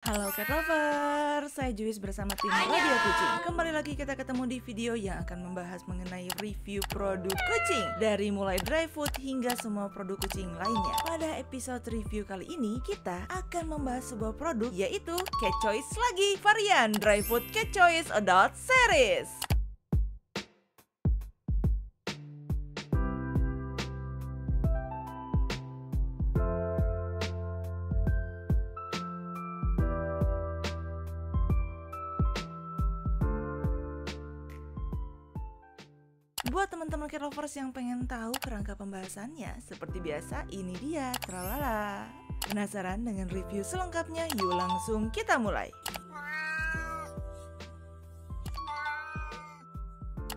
Halo Cat Lover, saya Juwis bersama tim Radio Kucing. Kembali lagi kita ketemu di video yang akan membahas mengenai review produk kucing, dari mulai dry food hingga semua produk kucing lainnya. Pada episode review kali ini kita akan membahas sebuah produk, yaitu Cat Choice lagi, varian dry food Cat Choice Adult Series. Buat teman-teman cat lovers yang pengen tahu kerangka pembahasannya, seperti biasa ini dia, tralala. Penasaran dengan review selengkapnya? Yuk langsung kita mulai.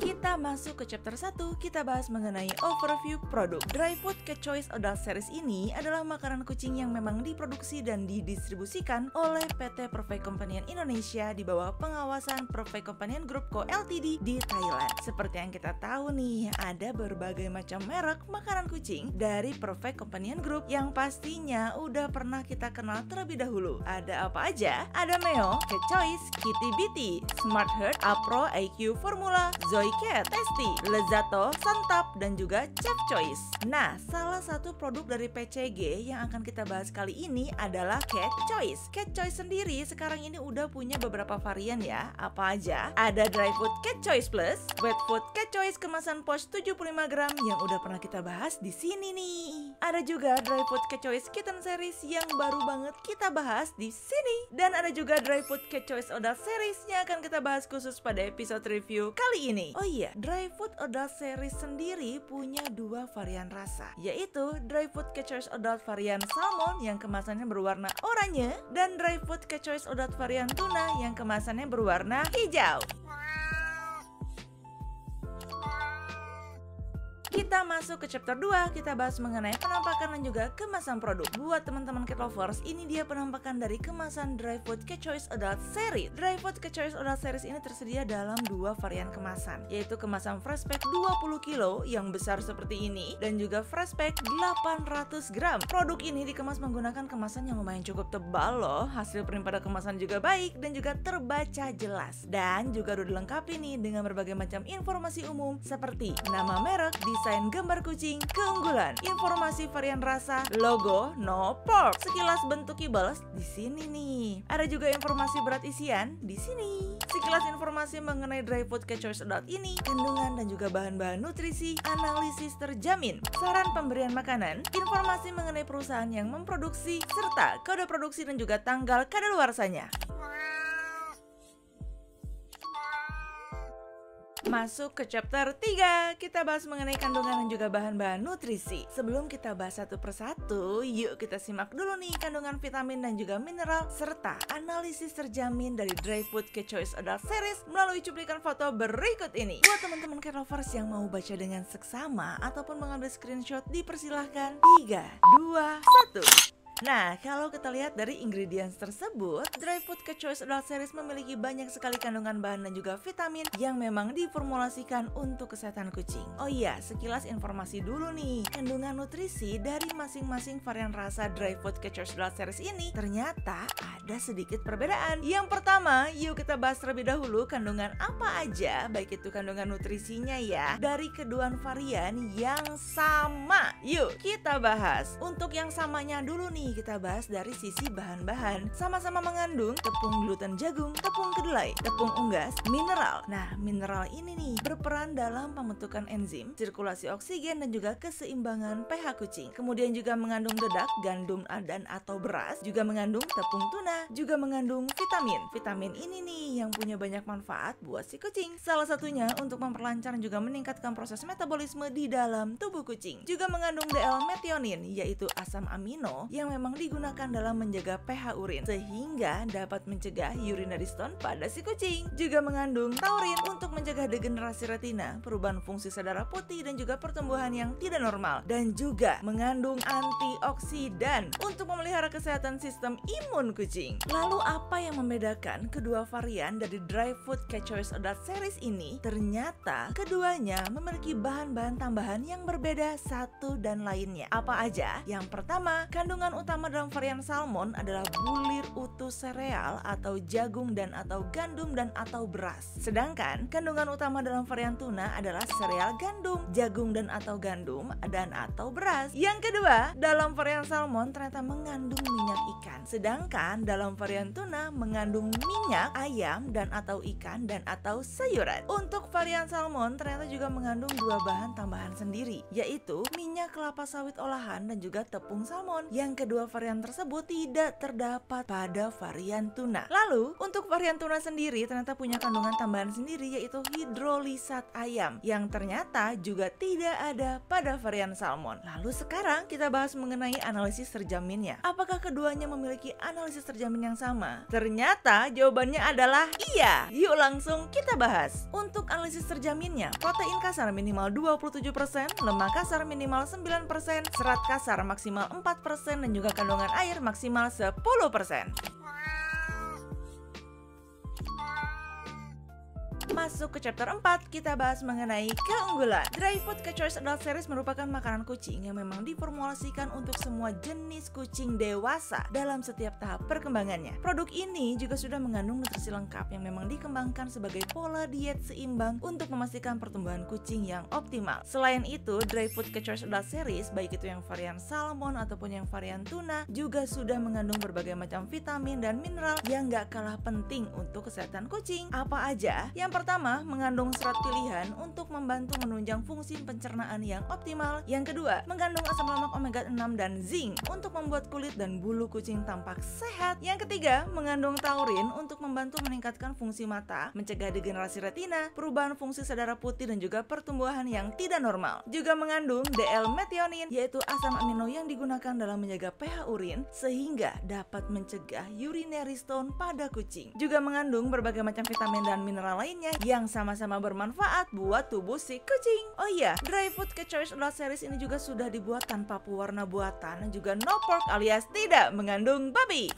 Kita masuk ke chapter 1, kita bahas mengenai overview produk. Dry Food Cat Choice Adult Series ini adalah makanan kucing yang memang diproduksi dan didistribusikan oleh PT Perfect Companion Indonesia di bawah pengawasan Perfect Companion Group Co Ltd di Thailand. Seperti yang kita tahu nih, ada berbagai macam merek makanan kucing dari Perfect Companion Group yang pastinya udah pernah kita kenal terlebih dahulu. Ada apa aja? Ada Meo, Cat Choice, Kitty Bitty, Smart Heart, Apro, IQ Formula, Zoe Cat, Tasty, Lezzato, Santap, dan juga Chef Choice. Nah, salah satu produk dari PCG yang akan kita bahas kali ini adalah Cat Choice. Cat Choice sendiri sekarang ini udah punya beberapa varian ya. Apa aja? Ada Dry Food Cat Choice Plus, Wet Food Cat Choice kemasan pouch 75 gram yang udah pernah kita bahas di sini nih. Ada juga Dry Food Cat Choice Kitten Series yang baru banget kita bahas di sini. Dan ada juga Dry Food Cat Choice Adult Series yang akan kita bahas khusus pada episode review kali ini. Oh iya, Dry Food Adult Series sendiri punya dua varian rasa, yaitu Dry Food Cat Choice Adult varian Salmon yang kemasannya berwarna oranye dan Dry Food Cat Choice Adult varian Tuna yang kemasannya berwarna hijau. Kita masuk ke chapter 2, kita bahas mengenai penampakan dan juga kemasan produk. Buat teman-teman cat lovers, ini dia penampakan dari kemasan Dry Food Cat Choice Adult Series. Dry Food Cat Choice Adult Series ini tersedia dalam dua varian kemasan, yaitu kemasan fresh pack 20 kilo yang besar seperti ini dan juga fresh pack 800 gram. Produk ini dikemas menggunakan kemasan yang lumayan cukup tebal loh. Hasil print pada kemasan juga baik dan juga terbaca jelas. Dan juga udah dilengkapi nih dengan berbagai macam informasi umum seperti nama merek, desain gambar kucing, keunggulan, informasi varian rasa, logo, no pork. Sekilas bentuk kibbles di sini nih. Ada juga informasi berat isian di sini. Sekilas informasi mengenai Dry Food Cat Choice Adult ini, kandungan dan juga bahan-bahan nutrisi, analisis terjamin, saran pemberian makanan, informasi mengenai perusahaan yang memproduksi, serta kode produksi dan juga tanggal kadaluarsanya. Masuk ke chapter 3, kita bahas mengenai kandungan dan juga bahan-bahan nutrisi. Sebelum kita bahas satu persatu, yuk kita simak dulu nih kandungan vitamin dan juga mineral serta analisis terjamin dari Dry Food Cat Choice Adult Series melalui cuplikan foto berikut ini. Buat teman-teman cat lovers yang mau baca dengan seksama ataupun mengambil screenshot, dipersilahkan. 3, 2, 1. Nah, kalau kita lihat dari ingredients tersebut, Dry Food Cat Choice Adult Series memiliki banyak sekali kandungan bahan dan juga vitamin yang memang diformulasikan untuk kesehatan kucing. Oh iya, sekilas informasi dulu nih. Kandungan nutrisi dari masing-masing varian rasa Dry Food Cat Choice Adult Series ini ternyata ada sedikit perbedaan. Yang pertama, yuk kita bahas terlebih dahulu kandungan apa aja, baik itu kandungan nutrisinya ya, dari kedua varian yang sama. Yuk kita bahas. Untuk yang samanya dulu nih, kita bahas dari sisi bahan-bahan. Sama-sama mengandung tepung gluten jagung, tepung kedelai, tepung unggas, mineral. Nah, mineral ini nih berperan dalam pembentukan enzim, sirkulasi oksigen dan juga keseimbangan pH kucing. Kemudian juga mengandung dedak, gandum dan atau beras, juga mengandung tepung tuna, juga mengandung vitamin. Vitamin ini nih yang punya banyak manfaat buat si kucing. Salah satunya untuk memperlancar dan juga meningkatkan proses metabolisme di dalam tubuh kucing. Juga mengandung D-L-methionin, yaitu asam amino yang memang digunakan dalam menjaga pH urin sehingga dapat mencegah urinary stone pada si kucing. Juga mengandung taurin untuk mencegah degenerasi retina, perubahan fungsi sel darah putih dan juga pertumbuhan yang tidak normal, dan juga mengandung antioksidan untuk memelihara kesehatan sistem imun kucing. Lalu apa yang membedakan kedua varian dari Dry Food Cat Choice Adult Series ini? Ternyata keduanya memiliki bahan-bahan tambahan yang berbeda satu dan lainnya. Apa aja? Yang pertama, kandungan utama dalam varian salmon adalah bulir utuh sereal atau jagung dan atau gandum dan atau beras. Sedangkan kandungan utama dalam varian tuna adalah sereal gandum, jagung dan atau gandum dan atau beras. Yang kedua, dalam varian salmon ternyata mengandung minyak ikan. Sedangkan dalam varian tuna mengandung minyak ayam dan atau ikan dan atau sayuran. Untuk varian salmon ternyata juga mengandung dua bahan tambahan sendiri, yaitu minyak kelapa sawit olahan dan juga tepung salmon. Yang kedua varian tersebut tidak terdapat pada varian tuna. Lalu untuk varian tuna sendiri ternyata punya kandungan tambahan sendiri, yaitu hidrolisat ayam yang ternyata juga tidak ada pada varian salmon. Lalu sekarang kita bahas mengenai analisis terjaminnya. Apakah keduanya memiliki analisis terjamin yang sama? Ternyata jawabannya adalah iya. Yuk langsung kita bahas. Untuk analisis terjaminnya, protein kasar minimal 27%, lemak kasar minimal 9%, serat kasar maksimal 4%, dan juga kandungan air maksimal 10%. Masuk ke chapter 4, kita bahas mengenai keunggulan. Dry Food ke Choice Adult Series merupakan makanan kucing yang memang diformulasikan untuk semua jenis kucing dewasa dalam setiap tahap perkembangannya. Produk ini juga sudah mengandung nutrisi lengkap yang memang dikembangkan sebagai pola diet seimbang untuk memastikan pertumbuhan kucing yang optimal. Selain itu, Dry Food ke Choice Adult Series, baik itu yang varian salmon ataupun yang varian tuna, juga sudah mengandung berbagai macam vitamin dan mineral yang gak kalah penting untuk kesehatan kucing. Apa aja? Yang pertama, mengandung serat pilihan untuk membantu menunjang fungsi pencernaan yang optimal. Yang kedua, mengandung asam lemak omega 6 dan zinc untuk membuat kulit dan bulu kucing tampak sehat. Yang ketiga, mengandung taurin untuk membantu meningkatkan fungsi mata, mencegah degenerasi retina, perubahan fungsi saudara putih dan juga pertumbuhan yang tidak normal. Juga mengandung DL-methionin, yaitu asam amino yang digunakan dalam menjaga pH urin sehingga dapat mencegah urinary stone pada kucing. Juga mengandung berbagai macam vitamin dan mineral lainnya yang sama-sama bermanfaat buat tubuh si kucing. Oh iya, Dry Food ke Choice Adult Series ini juga sudah dibuat tanpa pewarna buatan dan juga no pork alias tidak mengandung babi.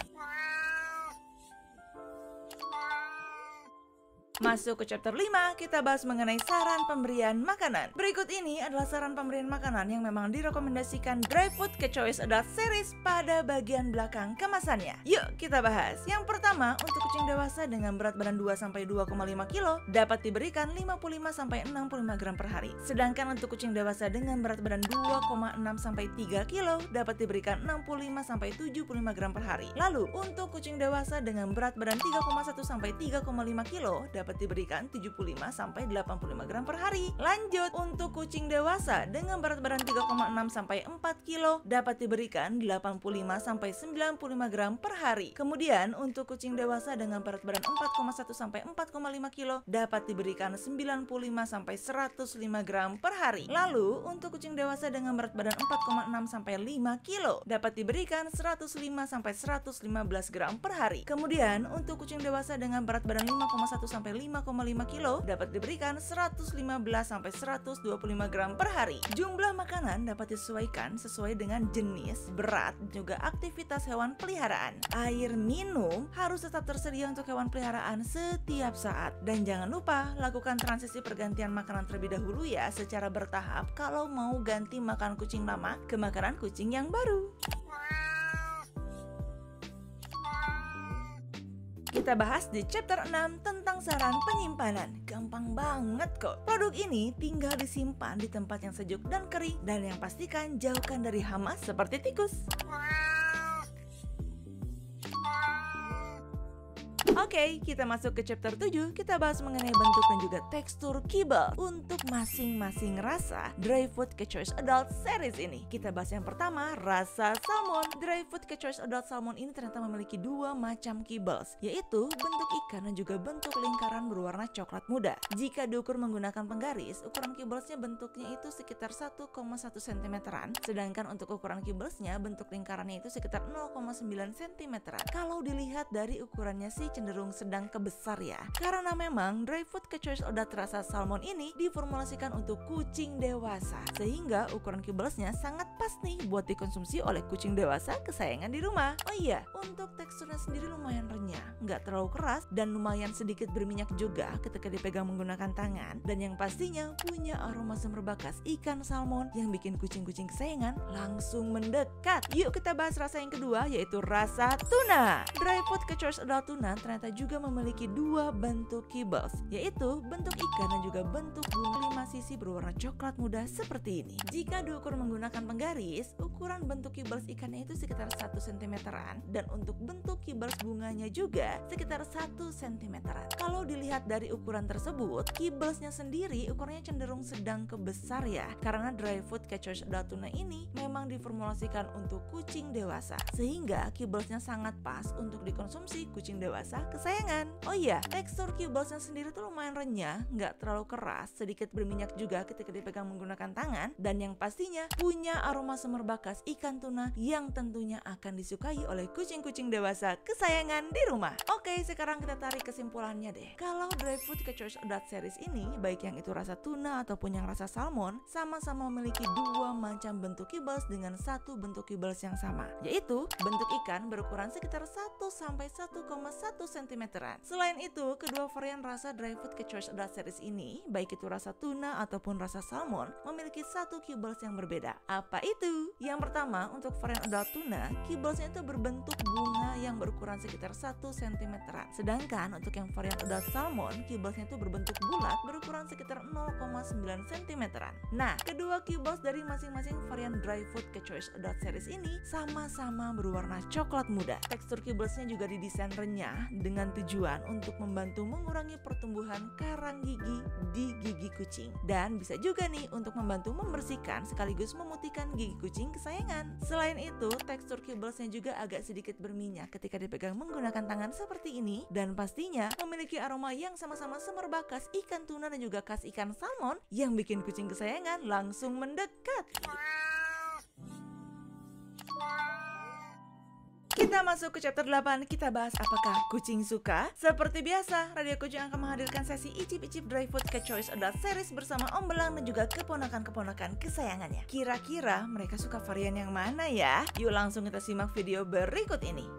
Masuk ke chapter 5, kita bahas mengenai saran pemberian makanan. Berikut ini adalah saran pemberian makanan yang memang direkomendasikan Dry Food ke Choice Adult Series pada bagian belakang kemasannya. Yuk kita bahas. Yang pertama, untuk kucing dewasa dengan berat badan 2-2,5 kg dapat diberikan 55-65 gram per hari. Sedangkan untuk kucing dewasa dengan berat badan 2,6-3 kg dapat diberikan 65-75 gram per hari. Lalu, untuk kucing dewasa dengan berat badan 3,1-3,5 kg dapat diberikan 75-85 gram per hari. Lanjut, untuk kucing dewasa dengan berat badan 3,6-4 kg dapat diberikan 85-95 gram per hari. Kemudian untuk kucing dewasa dengan berat badan 4,1-4,5 kg dapat diberikan 95-105 gram per hari. Lalu untuk kucing dewasa dengan berat badan 4,6-5 kg dapat diberikan 105-115 gram per hari. Kemudian untuk kucing dewasa dengan berat badan 5,1-5,5 kg dapat diberikan 115-125 gram per hari. Jumlah makanan dapat disesuaikan sesuai dengan jenis, berat, juga aktivitas hewan peliharaan. Air minum harus tetap tersedia untuk hewan peliharaan setiap saat. Dan jangan lupa lakukan transisi pergantian makanan terlebih dahulu ya, secara bertahap kalau mau ganti makan kucing lama ke makanan kucing yang baru. Kita bahas di chapter 6 tentang saran penyimpanan. Gampang banget kok. Produk ini tinggal disimpan di tempat yang sejuk dan kering, dan yang pastikan jauhkan dari hama seperti tikus. Oke, kita masuk ke chapter 7. Kita bahas mengenai bentuk dan juga tekstur kibble untuk masing-masing rasa Dry Food ke Choice Adult Series ini. Kita bahas yang pertama, rasa salmon. Dry Food ke Choice Adult Salmon ini ternyata memiliki dua macam kibbles, yaitu bentuk ikan dan juga bentuk lingkaran berwarna coklat muda. Jika diukur menggunakan penggaris, ukuran kibblesnya bentuknya itu sekitar 1,1 cm-an, sedangkan untuk ukuran kibblesnya bentuk lingkarannya itu sekitar 0,9 cm-an. Kalau dilihat dari ukurannya sih cenderung sedang ke besar ya, karena memang Dry Food ke Choice Adult rasa salmon ini diformulasikan untuk kucing dewasa, sehingga ukuran kibblesnya sangat pas nih buat dikonsumsi oleh kucing dewasa kesayangan di rumah. Oh iya, untuk teksturnya sendiri lumayan renyah, nggak terlalu keras, dan lumayan sedikit berminyak juga ketika dipegang menggunakan tangan. Dan yang pastinya punya aroma semerbak khas ikan salmon yang bikin kucing-kucing kesayangan langsung mendekat. Yuk kita bahas rasa yang kedua, yaitu rasa tuna. Dry food ke choice adult tuna ternyata juga memiliki dua bentuk kibbles, yaitu bentuk ikan dan juga bentuk bunga 5 sisi berwarna coklat muda seperti ini. Jika diukur menggunakan penggaris, ukuran bentuk kibbles ikannya itu sekitar 1 cm-an, dan untuk bentuk kibbles bunganya juga sekitar 1 cm-an. Kalau dilihat dari ukuran tersebut, kibblesnya sendiri ukurannya cenderung sedang ke besar ya, karena dry food ke choice adult tuna ini memang diformulasikan untuk kucing dewasa, sehingga kibblesnya sangat pas untuk dikonsumsi kucing dewasa kesayangan. Oh iya, tekstur kibblesnya sendiri tuh lumayan renyah, nggak terlalu keras, sedikit berminyak juga ketika dipegang menggunakan tangan, dan yang pastinya punya aroma semerbak khas ikan tuna yang tentunya akan disukai oleh kucing-kucing dewasa kesayangan di rumah. Oke, sekarang kita tarik kesimpulannya deh. Kalau dry food ke choice adult series ini, baik yang itu rasa tuna ataupun yang rasa salmon, sama-sama memiliki dua macam bentuk kibbles dengan satu bentuk kibbles yang sama, yaitu bentuk ikan berukuran sekitar 1-1,1 cm-an. Selain itu, kedua varian rasa dry food ke choice adult series ini, baik itu rasa tuna ataupun rasa salmon, memiliki satu kibbles yang berbeda. Apa itu? Yang pertama, untuk varian adult tuna, kibblesnya itu berbentuk bunga yang berukuran sekitar 1 cm-an. Sedangkan untuk yang varian adult salmon, kibblesnya itu berbentuk bulat berukuran sekitar 0,9 cm-an. Nah, kedua kibbles dari masing-masing varian dry food ke choice adult series ini sama-sama berwarna coklat muda. Tekstur kibblesnya juga didesain renyah dengan tujuan untuk membantu mengurangi pertumbuhan karang gigi di gigi kucing, dan bisa juga nih untuk membantu membersihkan sekaligus memutihkan gigi kucing kesayangan. Selain itu, tekstur kibblesnya juga agak sedikit berminyak ketika dipegang menggunakan tangan seperti ini, dan pastinya memiliki aroma yang sama-sama semerbak khas ikan tuna dan juga khas ikan salmon yang bikin kucing kesayangan langsung mendekat. Kita masuk ke chapter 8, kita bahas apakah kucing suka? Seperti biasa, Radio Kucing akan menghadirkan sesi icip-icip dry food ke choice adult series bersama Om Belang dan juga keponakan-keponakan kesayangannya. Kira-kira mereka suka varian yang mana ya? Yuk langsung kita simak video berikut ini.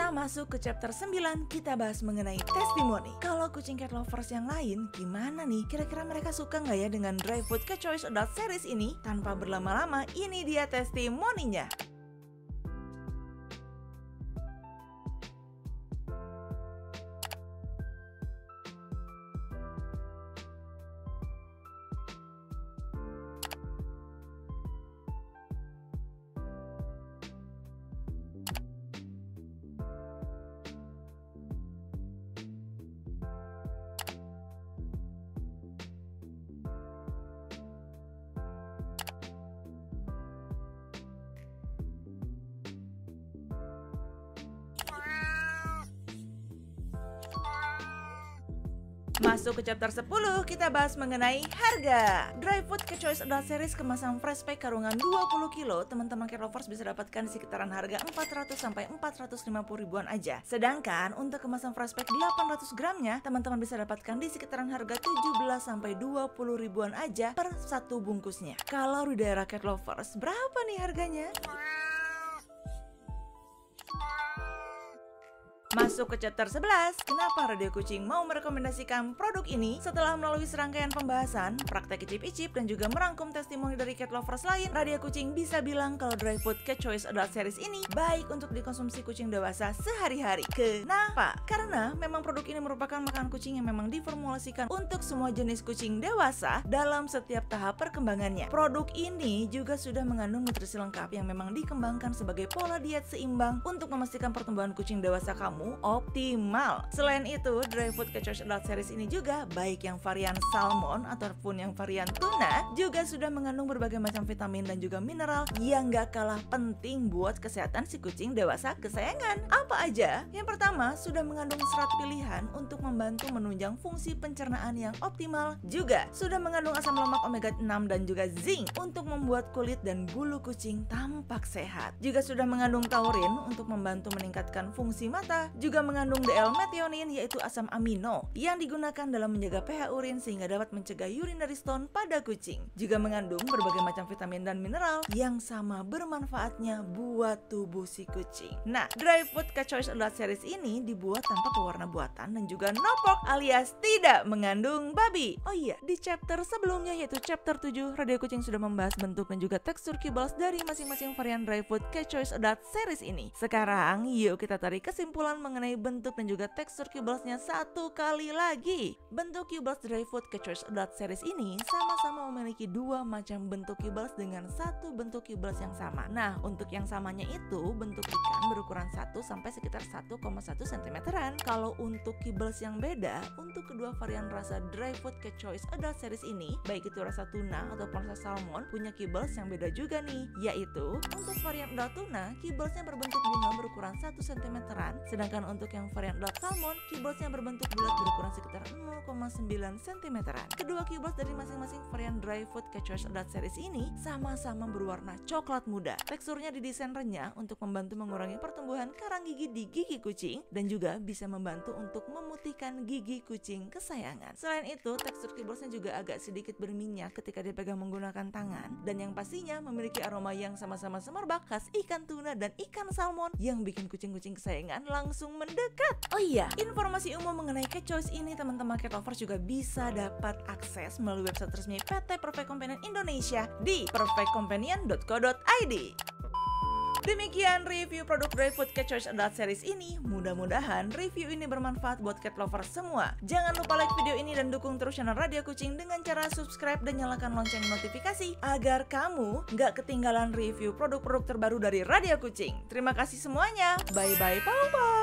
Kita masuk ke chapter 9, kita bahas mengenai testimoni. Kalau kucing cat lovers yang lain, gimana nih? Kira-kira mereka suka nggak ya dengan Dry Food Cat Choice Adult Series ini? Tanpa berlama-lama, ini dia testimoninya. Masuk ke chapter 10, kita bahas mengenai harga. Dry Food Cat Choice Adult Series kemasan fresh pack karungan 20 kilo, teman-teman cat lovers bisa dapatkan di sekitaran harga 400 sampai 450 ribuan aja. Sedangkan untuk kemasan fresh pack 800 gramnya, teman-teman bisa dapatkan di sekitaran harga 17 sampai 20 ribuan aja per satu bungkusnya. Kalau di daerah cat lovers, berapa nih harganya? Masuk ke chapter 11, kenapa Radio Kucing mau merekomendasikan produk ini? Setelah melalui serangkaian pembahasan, praktek icip-icip, dan juga merangkum testimoni dari cat lovers lain, Radio Kucing bisa bilang kalau Dry Food Cat Choice Adult Series ini baik untuk dikonsumsi kucing dewasa sehari-hari. Kenapa? Karena memang produk ini merupakan makanan kucing yang memang diformulasikan untuk semua jenis kucing dewasa dalam setiap tahap perkembangannya. Produk ini juga sudah mengandung nutrisi lengkap yang memang dikembangkan sebagai pola diet seimbang untuk memastikan pertumbuhan kucing dewasa kamu optimal. Selain itu, Dry Food Cat Choice Adult Series ini juga baik yang varian salmon ataupun yang varian tuna juga sudah mengandung berbagai macam vitamin dan juga mineral yang gak kalah penting buat kesehatan si kucing dewasa kesayangan. Apa aja? Yang pertama, sudah mengandung serat pilihan untuk membantu menunjang fungsi pencernaan yang optimal. Juga sudah mengandung asam lemak omega 6 dan juga zinc untuk membuat kulit dan bulu kucing tampak sehat. Juga sudah mengandung taurin untuk membantu meningkatkan fungsi mata. Juga mengandung D-L-methionin yaitu asam amino yang digunakan dalam menjaga pH urin sehingga dapat mencegah urinary stone pada kucing. Juga mengandung berbagai macam vitamin dan mineral yang sama bermanfaatnya buat tubuh si kucing. Nah, Dry Food Cat Choice Adult Series ini dibuat tanpa pewarna buatan dan juga no pork alias tidak mengandung babi. Oh iya, di chapter sebelumnya yaitu chapter 7, Radio Kucing sudah membahas bentuk dan juga tekstur kibbles dari masing-masing varian Dry Food Cat Choice Adult Series ini. Sekarang, yuk kita tarik kesimpulan mengenai bentuk dan juga tekstur kibblesnya satu kali lagi. Bentuk kibbles Dry Food Cat Choice Adult Series ini sama-sama memiliki dua macam bentuk kibbles dengan satu bentuk kibbles yang sama. Nah, untuk yang samanya itu bentuk ikan berukuran 1 sampai sekitar 1,1 cm-an. Kalau untuk kibbles yang beda, untuk kedua varian rasa Dry Food Cat Choice Adult Series ini, baik itu rasa tuna ataupun rasa salmon, punya kibbles yang beda juga nih, yaitu untuk varian adult tuna, kibblesnya berbentuk bunga berukuran 1 cm-an, sedangkan untuk yang varian adult salmon, kibblesnya berbentuk bulat berukuran sekitar 0,9 cm-an. Kedua kibbles dari masing-masing varian Dry Food Cat Choice Adult Series ini sama-sama berwarna coklat muda. Teksturnya didesain renyah untuk membantu mengurangi pertumbuhan karang gigi di gigi kucing dan juga bisa membantu untuk memutihkan gigi kucing kesayangan. Selain itu, tekstur kibblesnya juga agak sedikit berminyak ketika dipegang menggunakan tangan, dan yang pastinya memiliki aroma yang sama-sama semerbak khas ikan tuna dan ikan salmon yang bikin kucing-kucing kesayangan langsung mendekat. Oh iya, informasi umum mengenai Cat Choice ini teman-teman cat lovers juga bisa dapat akses melalui website resmi PT Perfect Companion Indonesia di perfectcompanion.co.id. Demikian review produk Dry Food Cat Choice Adult Series ini. Mudah-mudahan review ini bermanfaat buat cat lovers semua. Jangan lupa like video ini dan dukung terus channel Radio Kucing dengan cara subscribe dan nyalakan lonceng notifikasi agar kamu nggak ketinggalan review produk-produk terbaru dari Radio Kucing. Terima kasih semuanya. Bye-bye, pau-pau.